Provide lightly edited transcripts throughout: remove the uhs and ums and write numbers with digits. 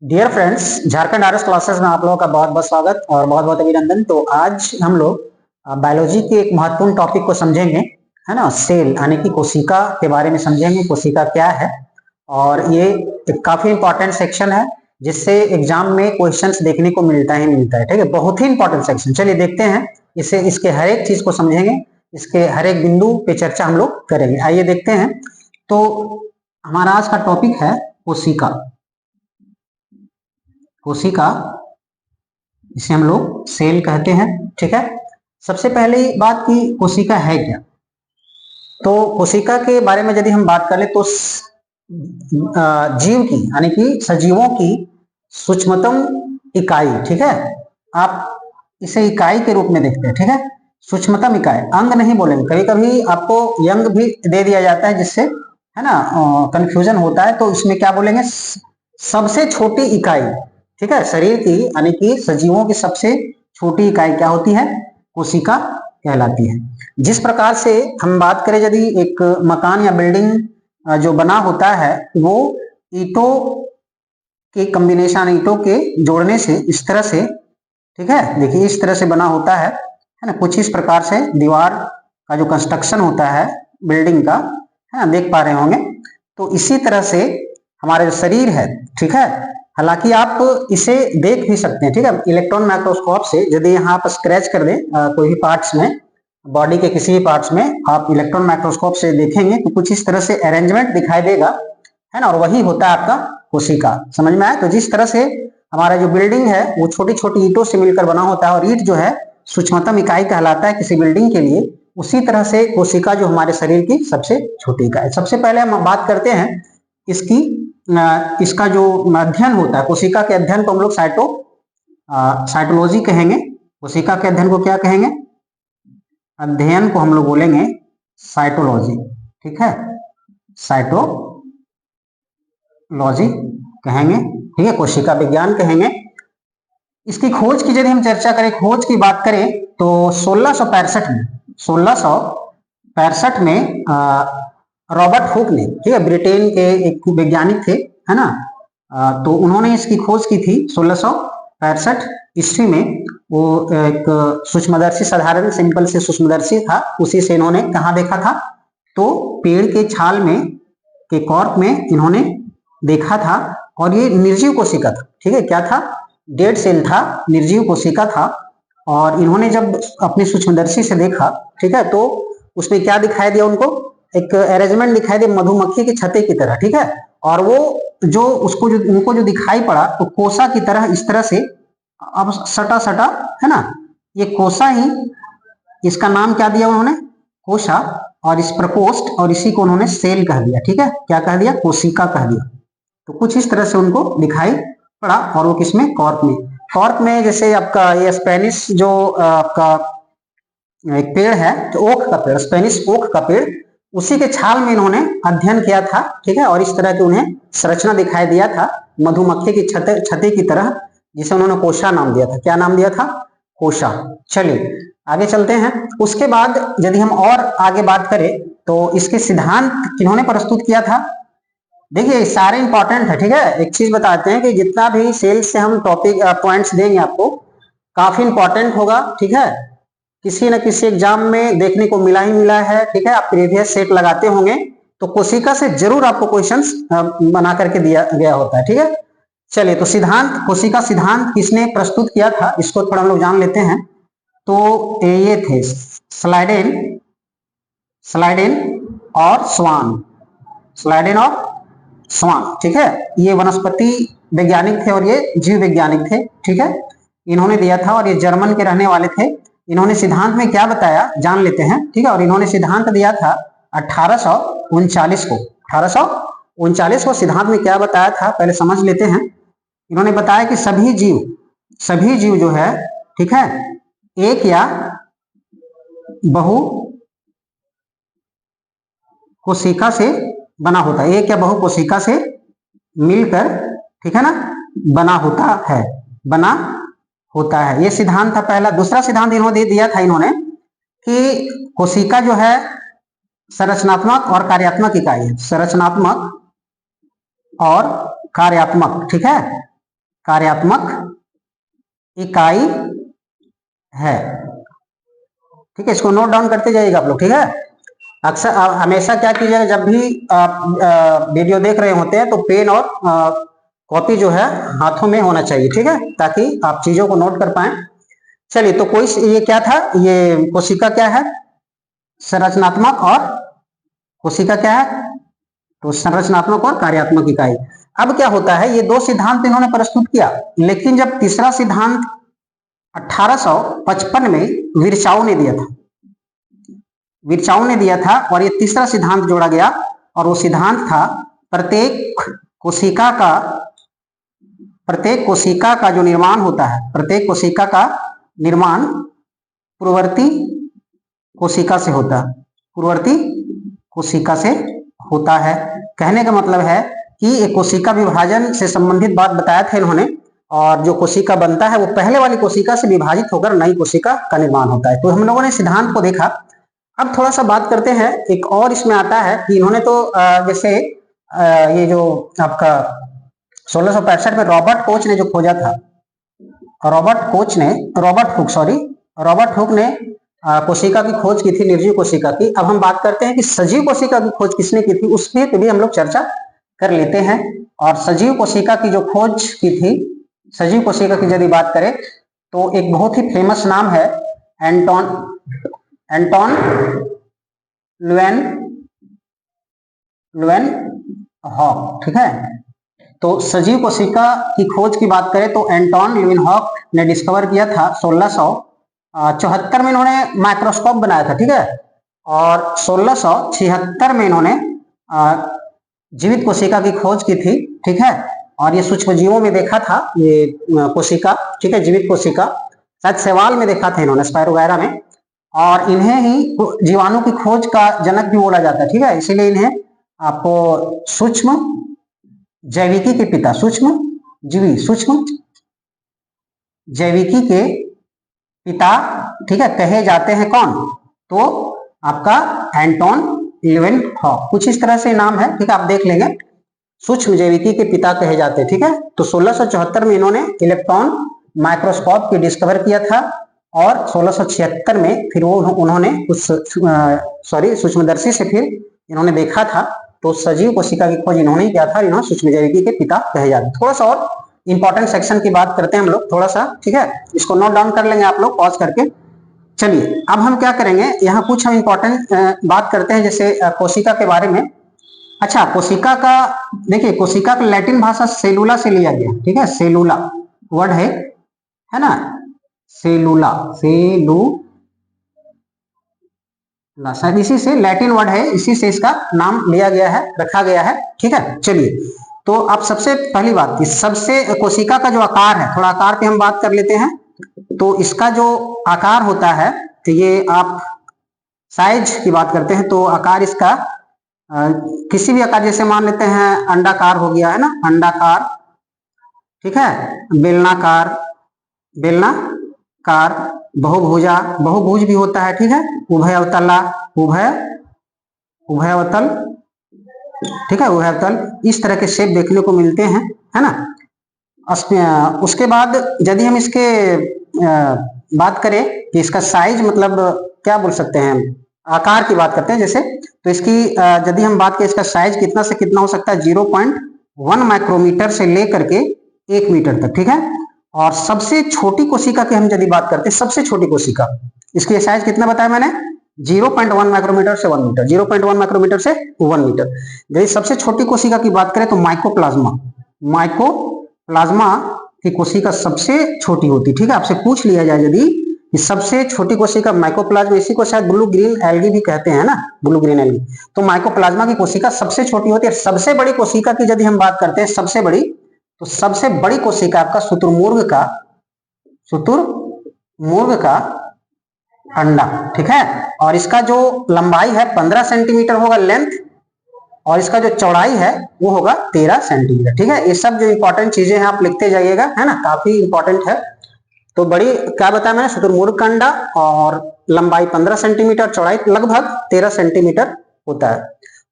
Dear friends, Jharkhand RS classes में आप लोगों का बहुत बहुत स्वागत और बहुत बहुत अभिनंदन। तो आज हम लोग बायोलॉजी के एक महत्वपूर्ण टॉपिक को समझेंगे, है ना। सेल यानी कि कोशिका के बारे में समझेंगे, कोशिका क्या है। और ये एक काफी इंपॉर्टेंट सेक्शन है जिससे एग्जाम में क्वेश्चंस देखने को मिलता ही मिलता है। ठीक है, बहुत ही इंपॉर्टेंट सेक्शन। चलिए देखते हैं इसे, इसके हर एक चीज को समझेंगे, इसके हर एक बिंदु पे चर्चा हम लोग करेंगे। आइए देखते हैं। तो हमारा आज का टॉपिक है कोशिका। कोशिका, इसे हम लोग सेल कहते हैं। ठीक है, सबसे पहली बात की कोशिका है क्या। तो कोशिका के बारे में यदि हम बात करें तो जीव की यानी कि सजीवों की सूक्ष्मतम इकाई। ठीक है, आप इसे इकाई के रूप में देखते हैं। ठीक है, सूक्ष्मतम इकाई, अंग नहीं बोलेंगे। कभी कभी आपको यंग भी दे दिया जाता है जिससे, है ना, कंफ्यूजन होता है। तो इसमें क्या बोलेंगे, सबसे छोटी इकाई। ठीक है, शरीर की यानी कि सजीवों की सबसे छोटी इकाई क्या होती है, कोशिका कहलाती है। जिस प्रकार से हम बात करें, यदि एक मकान या बिल्डिंग जो बना होता है वो ईंटों के कॉम्बिनेशन, ईंटों के जोड़ने से इस तरह से, ठीक है, देखिए इस तरह से बना होता है ना। कुछ इस प्रकार से दीवार का जो कंस्ट्रक्शन होता है बिल्डिंग का, है ना, देख पा रहे होंगे। तो इसी तरह से हमारे जो शरीर है, ठीक है, हालांकि आप इसे देख भी सकते हैं। ठीक है, इलेक्ट्रॉन माइक्रोस्कोप से यदि यहाँ आप स्क्रैच कर दें कोई भी पार्ट्स में, बॉडी के किसी भी पार्ट्स में आप इलेक्ट्रॉन माइक्रोस्कोप से देखेंगे तो कुछ इस तरह से अरेंजमेंट दिखाई देगा, है ना। और वही होता है आपका कोशिका। समझ में आया। तो जिस तरह से हमारा जो बिल्डिंग है वो छोटी छोटी ईंटों से मिलकर बना होता है और ईंट जो है सूक्ष्मतम इकाई कहलाता है किसी बिल्डिंग के लिए, उसी तरह से कोशिका जो हमारे शरीर की सबसे छोटी इकाई। सबसे पहले हम बात करते हैं इसकी, इसका जो अध्ययन होता है, कोशिका के अध्ययन को हम लोग साइटोलॉजी कहेंगे। कोशिका के अध्ययन को क्या कहेंगे, अध्ययन को हम लोग बोलेंगे साइटोलॉजी। ठीक है, साइटोलॉजी कहेंगे। ठीक है, कोशिका विज्ञान कहेंगे। इसकी खोज की यदि हम चर्चा करें, खोज की बात करें तो 1665 में रॉबर्ट हुक ने, ठीक है, ब्रिटेन के एक वैज्ञानिक थे, है ना, तो उन्होंने इसकी खोज की थी 1665 ईस्वी में। वो एक सूक्ष्मदर्शी, साधारण सिंपल से सूक्ष्मदर्शी था, उसी से इन्होंने कहाँ देखा था, तो पेड़ के छाल में, के कॉर्क में इन्होंने देखा था। और ये निर्जीव कोशिका था। ठीक है, क्या था, डेड सेल था, निर्जीव कोशिका था। और इन्होंने जब अपनी सूक्ष्मदर्शी से देखा, ठीक है, तो उसमें क्या दिखाई दिया उनको, एक अरेंजमेंट दिखाई दिया मधुमक्खी की छत्ते की तरह। ठीक है, और वो जो उसको जो उनको जो दिखाई पड़ा तो कोसा की तरह, इस तरह से अब सटा सटा, है ना, ये कोसा ही, इसका नाम क्या दिया उन्होंने, कोशा। और इस प्रकोष्ठ और इसी को उन्होंने सेल कह दिया। ठीक है, क्या कह दिया, कोशिका कह दिया। तो कुछ इस तरह से उनको दिखाई पड़ा। और वो किसमें, कॉर्क में। कॉर्क में जैसे आपका ये स्पेनिश जो आपका एक पेड़ है, तो ओक का पेड़, स्पेनिश ओक का पेड़, उसी के छाल में इन्होंने अध्ययन किया था। ठीक है, और इस तरह की उन्हें संरचना दिखाई दिया था मधुमक्खी की छत्ते की तरह, जिसे उन्होंने कोशा नाम दिया था। क्या नाम दिया था, कोशा। चलिए आगे चलते हैं। उसके बाद यदि हम और आगे बात करें तो इसके सिद्धांत किन्होंने प्रस्तुत किया था। देखिए सारे इंपॉर्टेंट है। ठीक है, एक चीज बताते हैं कि जितना भी सेल्स से हम टॉपिक पॉइंट्स देंगे आपको, काफी इंपॉर्टेंट होगा। ठीक है, किसी न किसी एग्जाम में देखने को मिला ही मिला है। ठीक है, आप प्रीवियस सेट लगाते होंगे तो कोशिका से जरूर आपको क्वेश्चंस बना करके दिया गया होता है। ठीक है, चलिए तो सिद्धांत, कोशिका सिद्धांत किसने प्रस्तुत किया था, इसको थोड़ा हम लोग जान लेते हैं। तो ये थे स्लाइडेन और स्वान। ठीक है, ये वनस्पति वैज्ञानिक थे और ये जीव वैज्ञानिक थे। ठीक है, इन्होंने दिया था और ये जर्मन के रहने वाले थे। इन्होंने सिद्धांत में क्या बताया जान लेते हैं। ठीक है, और इन्होंने सिद्धांत दिया था 1839 को। 1839 को सिद्धांत में क्या बताया था पहले समझ लेते हैं। इन्होंने बताया कि सभी जीव जो है, ठीक है, एक या बहु कोशिका से बना होता है, एक या बहु कोशिका से मिलकर, ठीक है ना, बना होता है। ये सिद्धांत था पहला। दूसरा सिद्धांत इन्होंने दिया था इन्होंने कि कोशिका जो है संरचनात्मक और कार्यात्मक इकाई है, संरचनात्मक और कार्यात्मक। ठीक है, कार्यात्मक इकाई है। ठीक है, इसको नोट डाउन करते जाइएगा आप लोग। ठीक है, अक्सर हमेशा क्या कीजिएगा, जब भी आप वीडियो देख रहे होते हैं तो पेन और कॉपी जो है हाथों में होना चाहिए। ठीक है, ताकि आप चीजों को नोट कर पाए। चलिए, तो कोई ये क्या था, ये कोशिका क्या है, संरचनात्मक, और कोशिका क्या है, तो संरचनात्मक और कार्यात्मक इकाई। अब क्या होता है, ये दो सिद्धांत इन्होंने प्रस्तुत किया, लेकिन जब तीसरा सिद्धांत 1855 में विर्चाउ ने दिया था, विर्चाउ ने दिया था, और ये तीसरा सिद्धांत जोड़ा गया, और वो सिद्धांत था प्रत्येक कोशिका का जो निर्माण होता है, प्रत्येक कोशिका का निर्माण पूर्ववर्ती कोशिका से होता है, पूर्ववर्ती कोशिका से होता है। कहने का मतलब है कि एक कोशिका विभाजन से संबंधित बात बताया था इन्होंने, और जो कोशिका बनता है वो पहले वाली कोशिका से विभाजित होकर नई कोशिका का निर्माण होता है। तो हम लोगों ने सिद्धांत को देखा। अब थोड़ा सा बात करते हैं, एक और इसमें आता है कि इन्होंने तो जैसे ये जो आपका 1665 में रॉबर्ट कोच ने जो खोजा था, रॉबर्ट हुक ने कोशिका की खोज की थी, निर्जीव कोशिका की। अब हम बात करते हैं कि सजीव कोशिका की खोज किसने की थी, उसमें पे भी हम लोग चर्चा कर लेते हैं। और सजीव कोशिका की जो खोज की थी, सजीव कोशिका की यदि बात करें तो एक बहुत ही फेमस नाम है एंटोन ल्यूवेनहॉक। ठीक है, तो सजीव कोशिका की खोज की बात करें तो एंटोन ल्यूवेनहॉक ने डिस्कवर किया था 1674 में, इन्होंने माइक्रोस्कोप बनाया था। ठीक है, और 1676 में इन्होंने जीवित कोशिका की खोज की थी। ठीक है, और ये सूक्ष्म जीवों में देखा था ये कोशिका। ठीक है, जीवित कोशिका शायद शैवाल में देखा था इन्होंने, स्पाइरो वगैरह में, और इन्हें ही जीवाणु की खोज का जनक भी बोला जाता है। ठीक है, इसीलिए इन्हें आपको सूक्ष्म जैविकी के पिता, सूक्ष्म जैविकी के पिता, ठीक है, कहे जाते हैं। कौन, तो आपका एंटोन ल्यूवेनहॉक, कुछ इस तरह से नाम है। ठीक है, आप देख लेंगे, सूक्ष्म जैविकी के पिता कहे जाते हैं। ठीक है, तो 1674 में इन्होंने इलेक्ट्रॉन माइक्रोस्कोप की डिस्कवर किया था, और 1676 में फिर वो उन्होंने उस सूक्ष्मदर्शी से फिर इन्होंने देखा था। तो सजीव कोशिका की खोज इन्होंने किया था, इन्होंने सूक्ष्म जैविकी के पिता कहे जाते हैं। थोड़ा सा और इंपॉर्टेंट सेक्शन की बात करते हैं हम लोग थोड़ा सा। ठीक है, इसको नोट डाउन कर लेंगे आप लोग पॉज करके। चलिए, अब हम क्या करेंगे, यहाँ कुछ हम इंपॉर्टेंट बात करते हैं, जैसे कोशिका के बारे में। अच्छा, कोशिका का देखिए, कोशिका का लैटिन भाषा सेलुला से लिया गया। ठीक है, सेलुला वर्ड है ना, सेलुला शायद इसी से लैटिन वर्ड है, इसी से इसका नाम लिया गया है, रखा गया है। ठीक है, चलिए, तो अब सबसे पहली बात कि सबसे कोशिका का जो आकार है, थोड़ा आकार पे हम बात कर लेते हैं। तो इसका जो आकार होता है, तो ये आप साइज की बात करते हैं तो आकार इसका किसी भी आकार, जैसे मान लेते हैं अंडाकार हो गया है ना, अंडाकार। ठीक है, बेलनाकार, बहुभुज भी होता है। ठीक है, उभयअवतल, ठीक है, उभयअवतल, इस तरह के शेप देखने को मिलते हैं, है ना। उसके बाद यदि हम इसके बात करें कि इसका साइज, मतलब क्या बोल सकते हैं, आकार की बात करते हैं जैसे, तो इसकी यदि हम बात करें इसका साइज कितना से कितना हो सकता है, 0.1 माइक्रोमीटर से लेकर के 1 मीटर तक। ठीक है, और सबसे छोटी कोशिका की हम यदि बात करते हैं, सबसे छोटी कोशिका, इसकी साइज कितना बताया मैंने, 0.1 माइक्रोमीटर से 1 मीटर, 0.1 माइक्रोमीटर से 1 मीटर। यदि सबसे छोटी कोशिका की बात करें तो माइकोप्लाज्मा की कोशिका सबसे छोटी होती। ठीक है, आपसे पूछ लिया जाए यदि कि सबसे छोटी कोशिका माइकोप्लाज्मा, इसी को शायद ब्लू ग्रीन एल्गी भी कहते हैं ना, ब्लू ग्रीन एल्गी, तो माइकोप्लाज्मा की कोशिका सबसे छोटी होती है। सबसे बड़ी कोशिका की यदि हम बात करते हैं, सबसे बड़ी, तो सबसे बड़ी कोशिका आपका शुतुरमुर्ग का अंडा। ठीक है, और इसका जो लंबाई है 15 सेंटीमीटर होगा लेंथ, और इसका जो चौड़ाई है वो होगा 13 सेंटीमीटर। ठीक है, ये सब जो इंपॉर्टेंट चीजें हैं आप लिखते जाइएगा, है ना, काफी इंपॉर्टेंट है। तो बड़ी क्या बताया मैंने, शुतुरमुर्ग का अंडा, और लंबाई 15 सेंटीमीटर, चौड़ाई लगभग 13 सेंटीमीटर होता है।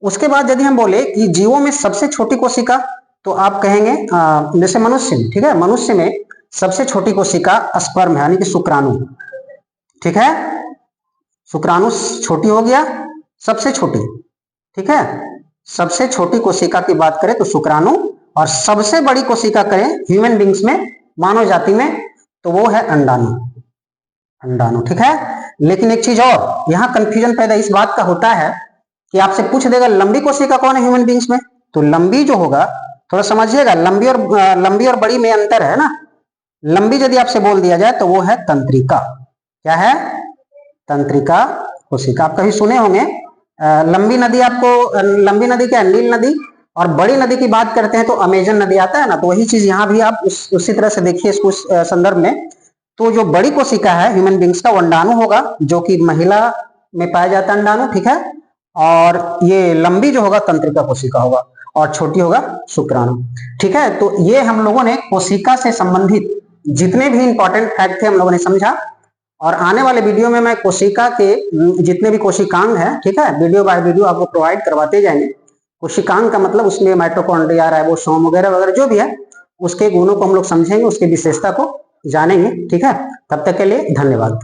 उसके बाद यदि हम बोले कि जीवों में सबसे छोटी कोशिका, तो आप कहेंगे जैसे मनुष्य में, ठीक है, मनुष्य में सबसे छोटी कोशिका स्पर्म है, यानी कि शुक्राणु, ठीक है, शुक्राणु छोटी हो गया, सबसे छोटी, ठीक है, सबसे छोटी कोशिका की बात करें तो शुक्राणु, और सबसे बड़ी कोशिका करें ह्यूमन बींग्स में, मानव जाति में, तो वो है अंडाणु, अंडाणु, ठीक है। लेकिन एक चीज और यहां कंफ्यूजन पैदा इस बात का होता है कि आपसे पूछ देगा लंबी कोशिका कौन है ह्यूमन बींग्स में, तो लंबी जो होगा, थोड़ा समझिएगा, लंबी और बड़ी में अंतर है ना। लंबी यदि आपसे बोल दिया जाए तो वो है तंत्रिका, क्या है, तंत्रिका कोशिका। आप कभी सुने होंगे लंबी नदी, आपको लंबी नदी क्या, नील नदी, और बड़ी नदी की बात करते हैं तो अमेजन नदी आता है ना, तो वही चीज यहाँ भी आप उसी तरह से देखिए इसको संदर्भ में। तो जो बड़ी कोशिका है ह्यूमन बींग्स का, वो अंडाणु होगा, जो कि महिला में पाया जाता है अंडाणु, ठीक है, और ये लंबी जो होगा तंत्रिका कोशिका होगा, और छोटी होगा शुक्राणु, ठीक है। तो ये हम लोगों ने कोशिका से संबंधित जितने भी इंपॉर्टेंट फैक्ट थे हम लोगों ने समझा, और आने वाले वीडियो में मैं कोशिका के जितने भी कोशिकांग है, ठीक है, वीडियो बाय वीडियो आपको प्रोवाइड करवाते जाएंगे। कोशिकांग का मतलब उसमें माइटोकॉन्ड्रिया, राइबोसोम वगैरह वगैरह जो भी है, उसके गुणों को हम लोग समझेंगे, उसकी विशेषता को जानेंगे, ठीक है। तब तक के लिए धन्यवाद।